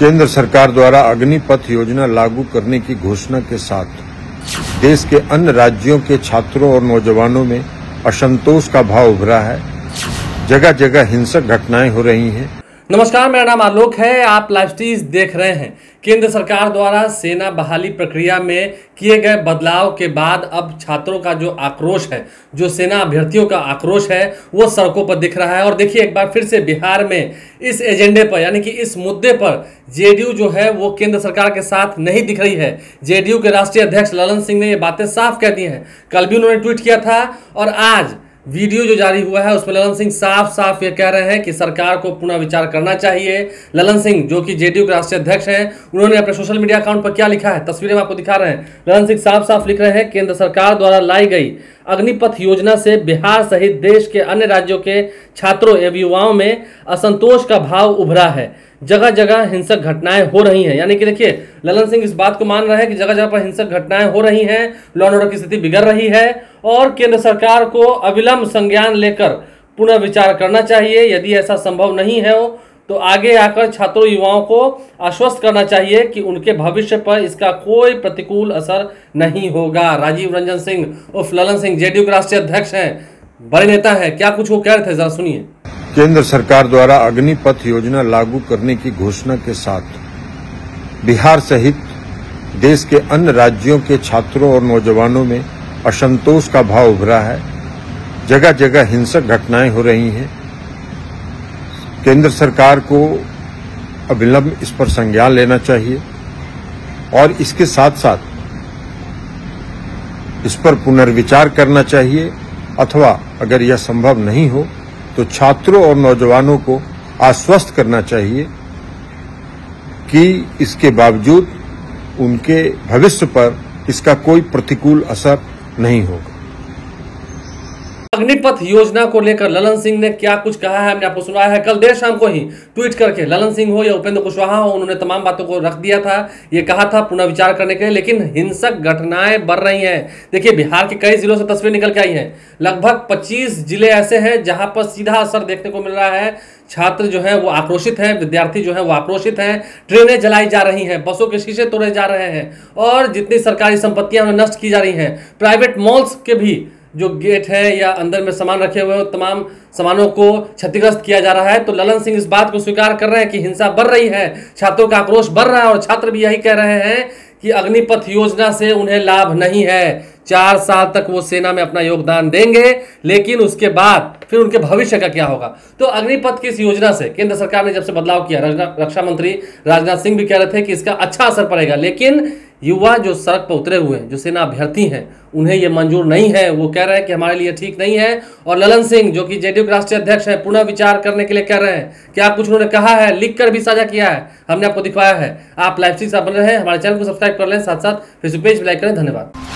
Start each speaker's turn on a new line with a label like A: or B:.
A: केंद्र सरकार द्वारा अग्निपथ योजना लागू करने की घोषणा के साथ देश के अन्य राज्यों के छात्रों और नौजवानों में असंतोष का भाव उभरा है। जगह जगह हिंसक घटनाएं हो रही हैं।
B: नमस्कार, मेरा नाम आलोक है। आप लाइव देख रहे हैं। केंद्र सरकार द्वारा सेना बहाली प्रक्रिया में किए गए बदलाव के बाद अब छात्रों का जो आक्रोश है, जो सेना अभ्यर्थियों का आक्रोश है, वो सड़कों पर दिख रहा है। और देखिए, एक बार फिर से बिहार में इस एजेंडे पर, यानी कि इस मुद्दे पर जेडीयू जो है वो केंद्र सरकार के साथ नहीं दिख रही है। जेडीयू के राष्ट्रीय अध्यक्ष ललन सिंह ने ये बातें साफ कह दी हैं। कल भी उन्होंने ट्वीट किया था और आज वीडियो जो जारी हुआ है उसमें ललन सिंह साफ साफ ये कह रहे हैं कि सरकार को पुनः विचार करना चाहिए। ललन सिंह, जो कि जेडीयू के राष्ट्रीय अध्यक्ष हैं, उन्होंने अपने सोशल मीडिया अकाउंट पर क्या लिखा है, तस्वीरें हम आपको दिखा रहे हैं। ललन सिंह साफ साफ लिख रहे हैं, केंद्र सरकार द्वारा लाई गई अग्निपथ योजना से बिहार सहित देश के अन्य राज्यों के छात्रों एवं युवाओं में असंतोष का भाव उभरा है। जगह जगह हिंसक घटनाएं हो रही हैं। यानी कि देखिए, ललन सिंह इस बात को मान रहे हैं कि जगह जगह पर हिंसक घटनाएं हो रही हैं, लॉ एंड ऑर्डर की स्थिति बिगड़ रही है और केंद्र सरकार को अविलंब संज्ञान लेकर पुनः विचार करना चाहिए। यदि ऐसा संभव नहीं है तो आगे आकर छात्रों युवाओं को आश्वस्त करना चाहिए कि उनके भविष्य पर इसका कोई प्रतिकूल असर नहीं होगा। राजीव रंजन सिंह उर्फ ललन सिंह जेडीयू के राष्ट्रीय अध्यक्ष हैं, बड़े नेता हैं। क्या कुछ वो कह रहे थे, जरा सुनिए।
A: केंद्र सरकार द्वारा अग्निपथ योजना लागू करने की घोषणा के साथ बिहार सहित देश के अन्य राज्यों के छात्रों और नौजवानों में असंतोष का भाव उभरा है। जगह जगह हिंसक घटनाएं हो रही हैं। केंद्र सरकार को अविलंब इस पर संज्ञान लेना चाहिए और इसके साथ साथ इस पर पुनर्विचार करना चाहिए, अथवा अगर यह संभव नहीं हो तो छात्रों और नौजवानों को आश्वस्त करना चाहिए कि इसके बावजूद उनके भविष्य पर इसका कोई प्रतिकूल असर नहीं होगा।
B: अग्निपथ योजना को लेकर ललन सिंह ने क्या कुछ कहा है, हमने आपको सुनाया है। कल देर शाम को ही ट्वीट करके ललन सिंह हो या उपेंद्र कुशवाहा हो, उन्होंने तमाम बातों को रख दिया था। ये कहा था पुनः विचार करने के लिए, लेकिन हिंसक घटनाएं बढ़ रही हैं। देखिए, बिहार के कई जिलों से तस्वीर निकल के आई हैं। लगभग 25 जिले ऐसे हैं जहां पर सीधा असर देखने को मिल रहा है। छात्र जो है वो आक्रोशित हैं, विद्यार्थी जो है वो आक्रोशित हैं। ट्रेनें जलाई जा रही हैं, बसों के शीशे तोड़े जा रहे हैं और जितनी सरकारी संपत्तियां नष्ट की जा रही हैं। प्राइवेट मॉल्स के भी जो गेट है या अंदर में सामान रखे हुए तमाम सामानों को क्षतिग्रस्त किया जा रहा है। तो ललन सिंह इस बात को स्वीकार कर रहे हैं कि हिंसा बढ़ रही है, छात्रों का आक्रोश बढ़ रहा है और छात्र भी यही कह रहे हैं कि अग्निपथ योजना से उन्हें लाभ नहीं है। 4 साल तक वो सेना में अपना योगदान देंगे, लेकिन उसके बाद फिर उनके भविष्य का क्या होगा। तो अग्निपथ की इस योजना से केंद्र सरकार ने जब से बदलाव किया, रक्षा मंत्री राजनाथ सिंह भी कह रहे थे कि इसका अच्छा असर पड़ेगा, लेकिन युवा जो सड़क पर उतरे हुए हैं, जो सेना अभ्यर्थी हैं, उन्हें यह मंजूर नहीं है। वो कह रहे हैं कि हमारे लिए ठीक नहीं है। और ललन सिंह, जो कि जेडीयू के राष्ट्रीय अध्यक्ष हैं, पुनः विचार करने के लिए कह रहे हैं। क्या कुछ उन्होंने कहा है, लिखकर भी साझा किया है, हमने आपको दिखाया है। आप लाइव से बन रहे हैं, हमारे चैनल को सब्सक्राइब कर लें, साथ साथ फेसबुक पेज भी लाइक करें। धन्यवाद।